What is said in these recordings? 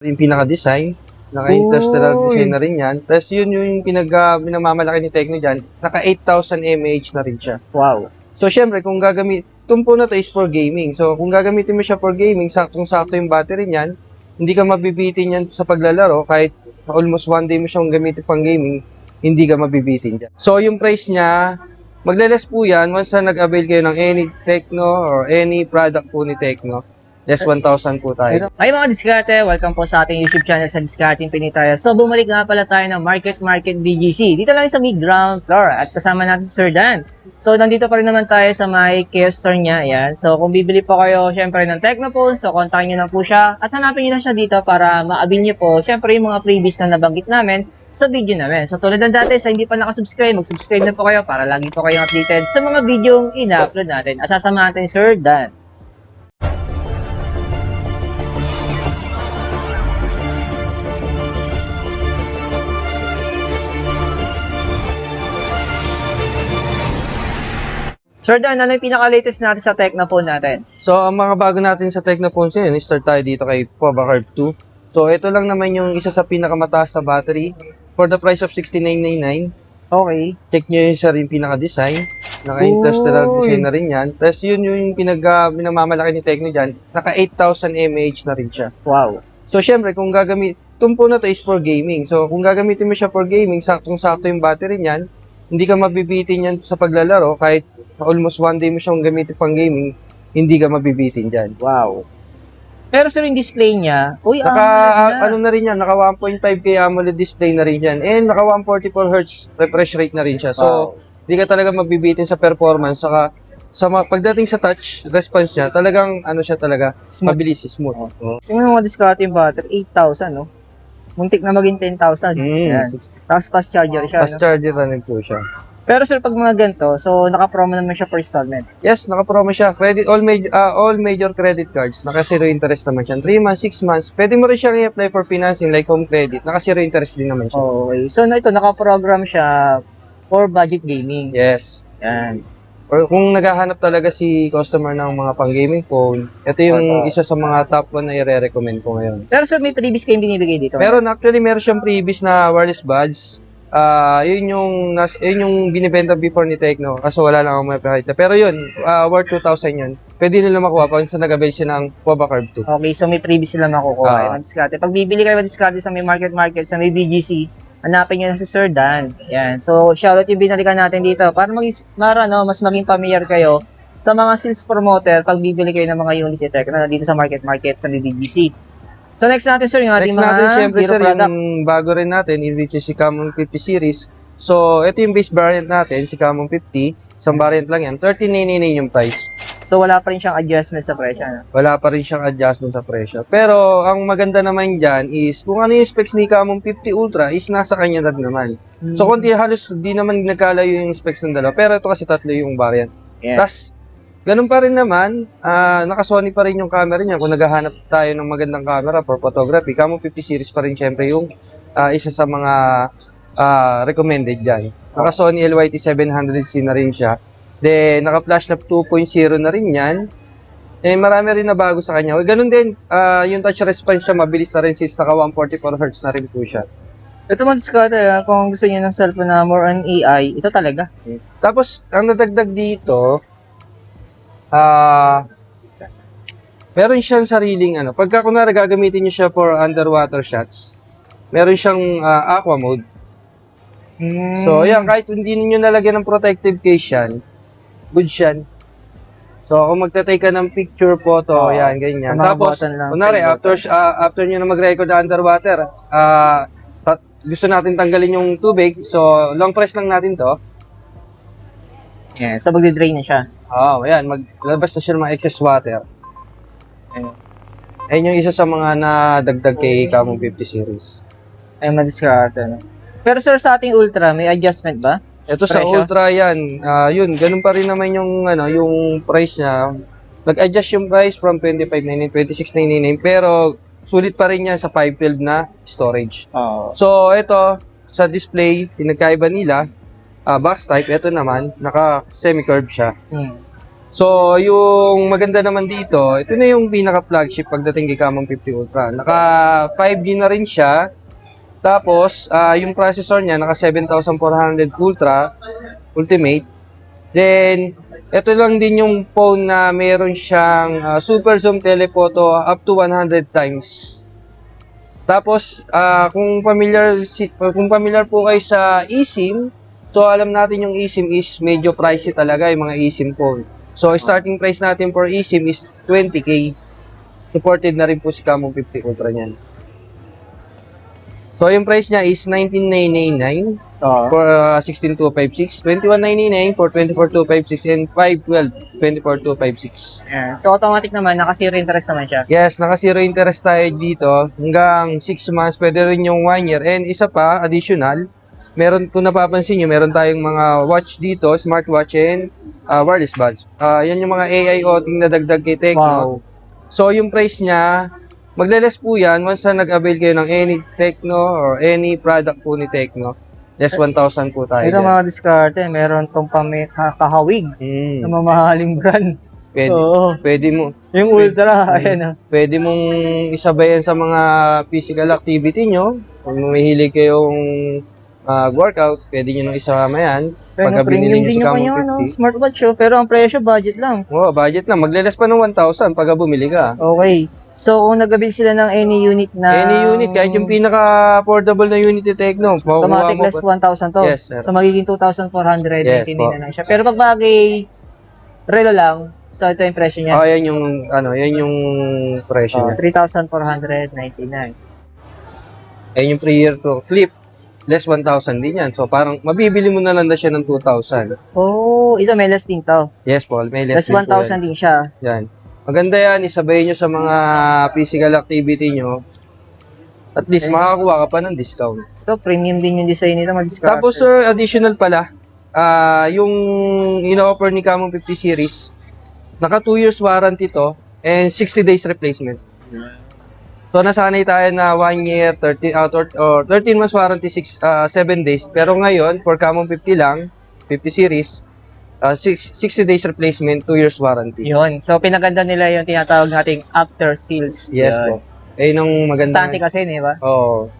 Yung pinaka-design, naka-interstellar design na rin yan. Tapos yun yung pinamamalaki ni Tecno dyan, naka 8,000 mAh na rin siya. Wow. So syempre, kung itong phone na to is for gaming. So kung gagamitin mo siya for gaming, saktong-sakto yung battery niyan, hindi ka mabibitin yan sa paglalaro, kahit almost one day mo siyang gamitin pang gaming, hindi ka mabibitin dyan. So yung price niya, magle-less po yan once na nag-avail kayo ng any Tecno or any product po ni Tecno. Less 1,000 po tayo. Hi mga diskarte, welcome po sa ating YouTube channel sa Discarding Pinitaya. So bumalik nga pala tayo ng Market BGC. Dito lang sa may ground floor at kasama natin si Sir Dan. So nandito pa rin naman tayo sa may kiosk store niya. Ayan. So kung bibili po kayo syempre ng Tecnophone, so kontakin niyo lang po siya at hanapin niyo lang siya dito para ma-avail niyo po syempre yung mga freebies na nabanggit namin sa video namin. So tulad ng dati, sa hindi pa nakasubscribe, mag-subscribe na po kayo para lagi po kayong updated sa mga video ina-upload natin. At sasamahan natin Sir Dan. Sir Dan, ano yung pinaka-latest natin sa Tecnophone natin? So, ang mga bago natin sa Tecnophone ngayon, start tayo dito kay Pova Curve 2. So, ito lang naman yung isa sa pinakamataas na battery for the price of $69.99. Okay. Check nyo yung sa rin pinaka-design. Naka-interstellar design na rin yan. Tapos yun yung pinamamalaki ni Tecno dyan, naka 8,000 mAh na rin siya. Wow. So, syempre, itong phone na to is for gaming. So, kung gagamitin mo siya for gaming, saktong-sakto yung battery niyan, hindi ka mabibitin yan sa paglalaro, kahit almost one day mo siyang gamitin pang gaming, hindi ka mabibitin dyan. Wow. Pero sir, yung display niya, Ano na rin yan, naka 1.5K AMOLED display na rin yan. And naka 144Hz refresh rate na rin siya. So, hindi ka talaga mabibitin sa performance. Saka, pagdating sa touch response niya, talagang, siya talaga, mabilis, smooth. Yung mga discard yung battery, 8,000, no? Muntik na maging 10,000. Yan. Tapos fast charger siya. Fast charger na rin po siya. Pero sir, pag mga ganito, so naka-promo naman siya for installment. Yes, naka-promo siya. All major credit cards. Naka-zero interest naman siya. 3 months, 6 months. Pwede mo rin siyang i-apply for financing like home credit. Naka-zero interest din naman siya. Okay. So ito, naka-program siya for budget gaming. Yes. Yan. Or kung naghahanap talaga si customer ng mga pang-gaming phone, ito yung isa sa mga top 1 na i-recommend ko ngayon. Pero sir, may freebies kayong binibigay dito? Meron siyang previous na wireless buds. Yun yung binibenta before ni Tecno, kaso wala lang akong mapakita. Pero yun, worth 2,000 yun. Pwede nila makuha pag sa nag-avail siya ng Pova Curve 2. Okay, so may freebies sila makukuha. Pag bibili kayo ng discard sa may market, sa may BGC, hanapin nyo na si Sir Dan. Yan. So, shoutout yung binalikan natin dito para mas maging familiar kayo sa mga sales promoter pag bibili kayo ng mga unit ni Tecno dito sa market sa may BGC. So next natin sir, yung ating Siyempre hero sir, product. yung bago rin natin, which is si Camon 50 series. So, ito yung base variant natin, si Camon 50. Isang variant lang yan. 1399 yung price. So wala pa rin siyang adjustment sa presyo. No? Wala pa rin siyang adjustment sa presyo. Pero, ang maganda naman dyan is, kung ano yung specs ni Camon 50 Ultra is nasa kanya na naman. So, halos di naman nagkalayo yung specs ng dalawa. Pero ito kasi tatlo yung variant. Yeah. Tas, ganun pa rin naman, naka-Sony pa rin yung camera niya. Kung naghahanap tayo ng magandang camera for photography, Camon 50 series pa rin syempre yung isa sa mga recommended dyan. Naka-Sony LYT-700C na rin siya. Then, naka-flash na 2.0 na rin yan. Eh, marami rin na bago sa kanya. Ganun din, yung touch response siya, mabilis na rin since naka 144Hz na rin po siya. Ito mga discard, kung gusto niyo ng cellphone na more on AI, ito talaga. Tapos, ang nadagdag dito, meron siyang sariling pagka kunwari gagamitin niyo siya for underwater shots, meron siyang aqua mode. So, yan, kahit hindi niyo nalagyan ng protective case yan, good yan. So, kung magta-take ka ng picture, photo, yan, ganyan. Tapos, kunwari, after niyo na mag-record underwater, gusto natin tanggalin yung tubig, so, long press lang natin to. Yeah, so magdi-drain na siya. Ayan, maglabas na siya ng mga excess water. Ayun yung isa sa mga nadagdag kay Camon 50 series. Ay, ma-discard. Pero sir, sa ating Ultra, may adjustment ba? Ito sa Presyo? Ultra yan, yun, ganun pa rin naman yung, yung price niya. Nag-adjust yung price from 2599, 2699, pero sulit pa rin yan sa 512 na storage. So, ito, sa display, pinagkaiba nila, box type, ito naman, naka semi-curve siya. So, yung maganda naman dito, ito na yung pinaka-flagship pagdating kay Camon 50 Ultra. Naka 5G na rin siya. Tapos, yung processor niya, naka 7400 Ultra Ultimate. Then, ito lang din yung phone na meron siyang super zoom telephoto up to 100 times. Tapos, kung familiar po kayo sa eSIM, so alam natin yung eSIM is medyo pricey talaga yung mga eSIM phone. So, starting price natin for eSIM is 20K. Supported na rin po si Camon 50 Ultra niyan. So, yung price niya is 19,999 for 16,256, 21,999 for 24,256, and 512, 24,256. Ayan. So, automatic naman, naka-zero interest naman siya. Yes, naka-zero interest tayo dito. Hanggang 6 months, pwede rin yung 1 year. And isa pa, additional, meron, kung napapansin nyo, meron tayong mga watch dito, smartwatch and wireless buds. Yan yung mga AIoT na dagdag kay Tecno. Wow. So, yung price niya, magle-less po yan once na nag-avail kayo ng any Tecno or any product po ni Tecno. Less 1,000 po tayo Ito dyan. mga diskarte, meron tong kahawig na mamahaling brand. Pwede, Oo. pwede mo, Yung Ultra, ayan ah. pwede mong isabayan sa mga physical activity nyo. Kung mahilig kayong workout, pwede nyo nang isama yan. Pagka binili Premium nyo din sa yung Camon kanya, 50. smartwatch oh, pero ang presyo, budget lang. Oh, budget na. Magle-less pa ng 1,000 pagka bumili ka. Okay. So, kung nag-avail sila ng any unit na... Any unit, kahit yung pinaka-affordable na unit ni Tecno, makukuha automatic mo less pa. 1,000 to. Yes, sir. So, magiging 2,499 Yes, po. na lang siya. Pero pag bagay, relo lang, so ito yung presyo niya. Oh, yan yung, yan yung presyo niya. 3,499. Yan yung pre-year to clip. Less 1,000 din yan. So, parang mabibili mo na lang na siya ng 2,000. Oh, ito may less din to. Yes, Paul. May Less less din po 1,000 din siya. yan. Maganda yan. Isabay nyo sa mga physical activity nyo. At least, makakakuha ka pa ng discount. Ito, premium din yung design nito. Mag-discard. Tapos, sir, additional pala, yung ino-offer ni Camon 50 series, naka 2 years warranty to and 60 days replacement. So, nasanay tayo na 1 year, 13 months warranty, 7 days. Pero ngayon, for Camon 50 lang, 50 series, 60 days replacement, 2 years warranty. Yun. So, pinaganda nila yung tinatawag nating after sales. Yes Yun. po. Eh, nung maganda. Importante kasi, di ba? Oo.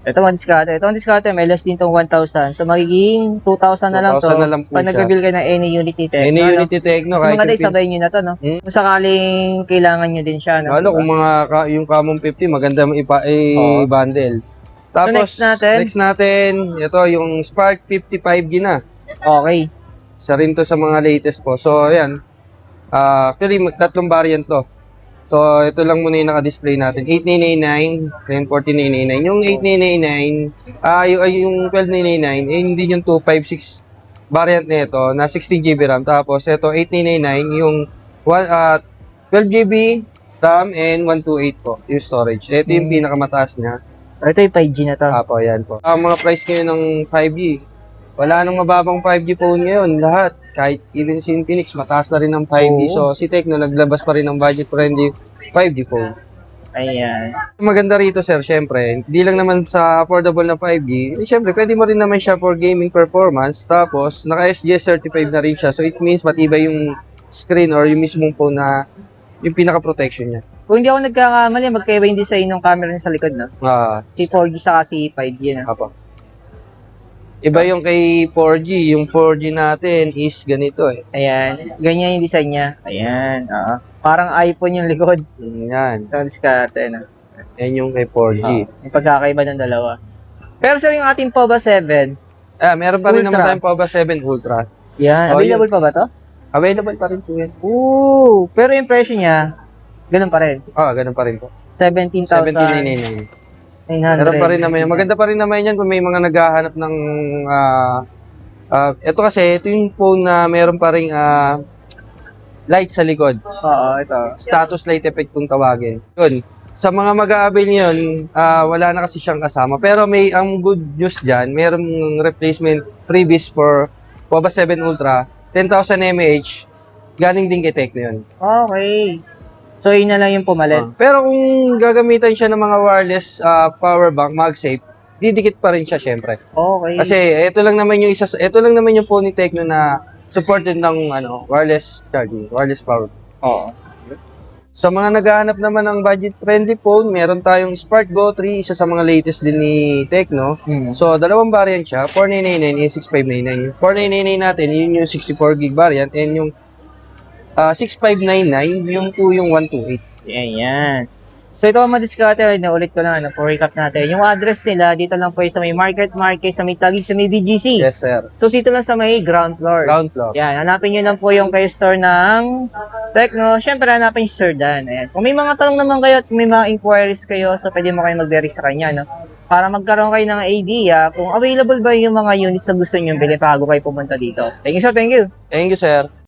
Ito mga discard. Ito ang discard, may less din tong 1,000. So, magiging 2,000 na lang to. 2,000 na lang po pag siya. nag-avail ka ng any unit ni Tecno. Any no? unit ni Tecno, Mas kahit maganda yung isabay nyo na to, no? Kung sakaling kailangan nyo din siya, no? Lalo kung mga yung Camon 50, maganda i-bundle. Tapos, next natin? ito yung Spark 55G na. Okay. Isa rin to sa mga latest po. So, ayan. Actually, tatlong variant to. So, ito lang muna yung naka-display natin. 8,999, then 14,999. Yung 8,999, yung 12,999, hindi yung 256 variant na ito, na 16GB RAM. Tapos, ito 8,999, yung 12GB RAM and 128 po, yung storage. Ito yung pinakamataas niya. Ito yung 5G na to. Apo, yan po. Ang mga price ngayon ng 5G, wala nang mababang 5G phone ngayon. Lahat, kahit even si Infinix, mataas na rin ng 5G. Oo. So, si Tecno, naglabas pa rin ng budget-friendly 5G phone. Ayan. Maganda rito, sir, syempre, hindi lang naman sa affordable na 5G, syempre, pwede mo rin naman siya for gaming performance. Tapos, naka-SGS certified na rin siya. So, it means matibay yung screen or yung mismong phone na yung pinaka-protection niya. Kung hindi ako nagkakamali, magkaiba yung design ng camera niya sa likod, no? Si 4G sa si 5G, no? Apo. Iba yung kay 4G. Yung 4G natin is ganito eh. Ayan. Ganyan yung design niya. Ayan. Oo. Parang iPhone yung likod. Yan. Ito, diskarte, no? Yan yung kay 4G. Yung pagkakaiba ng dalawa. Pero sir, yung ating POBA 7, Meron pa rin Ultra. naman tayong POBA 7 Ultra. yan. Oh, Available pa ba to? Available pa rin po yan. Ooh. Pero yung presyo niya, ganun pa rin. Ganun pa rin po. 17,900. 17,999. Meron pa rin naman yan. Maganda pa rin naman yan kung may mga naghahanap ng... ito kasi, ito yung phone na meron pa rin light sa likod. Oo, ito. Status light effect kung tawagin. Yun. Sa mga mag-a-avail yun, wala na kasi siyang kasama. Pero may ang good news dyan, merong replacement freebies for POBA 7 Ultra, 10,000 mAh, galing din kay Tecno yun. Okay. So, yun na lang yung pumalit. Pero kung gagamitan siya ng mga wireless power bank, MagSafe, didikit pa rin siya syempre. Okay. Kasi ito lang naman yung phone ni Tecno na supported ng wireless charging, wireless power. Oo. Sa mga naghahanap naman ng budget-friendly phone, meron tayong Spark Go 3, isa sa mga latest din ni Tecno. So, dalawang variant siya, 4999 and 6599. Yung 4999 natin, yun yung 64GB variant, and yung 6599, yung po yung 128. Yan. So ito ang madiskarte, naulit ko lang, for recap natin. Yung address nila, dito lang po sa may Market, sa may Taguig, sa may BGC. Yes, sir. So dito lang sa may ground floor. Ground floor. Yan, hanapin nyo lang po yung kay store ng Tecno. Siyempre, hanapin si Sir Dan. Ayan. Kung may mga tanong naman kayo at may mga inquiries kayo, so pwede mo kayo mag-direct sa kanya, no? Para magkaroon kayo ng idea kung available ba yung mga units na gusto nyo bilhin bago kayo pumunta dito. Thank you, sir. Thank you. Thank you, sir.